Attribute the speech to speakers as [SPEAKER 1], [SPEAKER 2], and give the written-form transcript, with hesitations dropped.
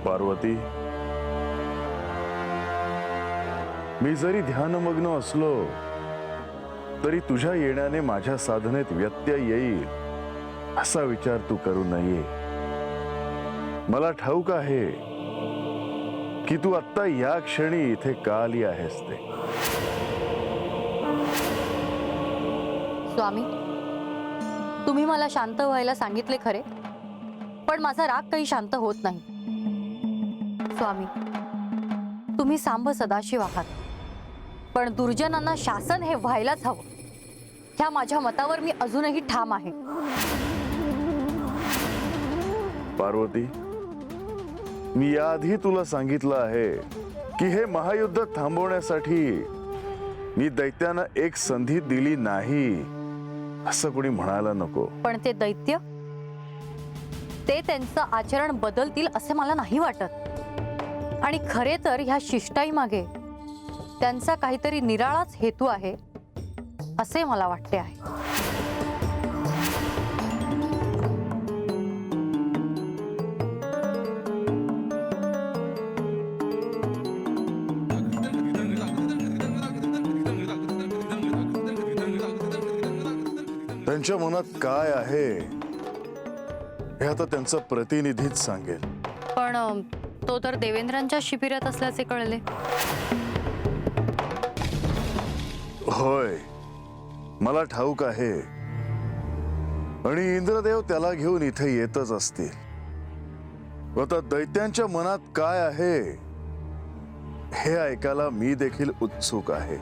[SPEAKER 1] पार्वती, मी जरी ध्यानमग्न असलो तरी तुझ्या येण्याने माझ्या साधनेत व्यत्यय येईल असा विचार तू करू नये। मला ठाऊक आहे की तू आत्ता या क्षणी इथे का आली आहेस ते।
[SPEAKER 2] स्वामी, तुम्ही मला शांत व्हायला सांगितले खरे, पण माझा राग काही शांत होत नाही। स्वामी, तुम्ही सांब सदाशिव आहात, पण दुर्जनांना शासन हे व्हायलाच हवं ह्या माझ्या मतावर मी अजूनही ठाम आहे।
[SPEAKER 1] पार्वती, मी याआधी तुला सांगितलं आहे की हे महायुद्ध थांबवण्यासाठी मी दैत्यांना एक संधी दिली नाही असं कोणी म्हणायला नको।
[SPEAKER 2] पण ते दैत्य, ते त्यांचं आचरण बदलतील असे मला नाही वाटत। आणि खरे तर ह्या शिष्टाई मागे त्यांचा काहीतरी निराळाच हेतू आहे असे मला वाटते आहे।
[SPEAKER 1] त्यांच्या मनात काय आहे हे आता त्यांचा प्रतिनिधीच सांगेल।
[SPEAKER 2] पण तो तर देवेंद्रांच्या शिबिरात असल्याचे कळले।
[SPEAKER 1] होय, मला ठाऊक आहे, आणि इंद्रदेव त्याला घेऊन इथे येतच असतील। आता दैत्यांच्या मनात काय आहे हे ऐकायला मी देखील उत्सुक आहे।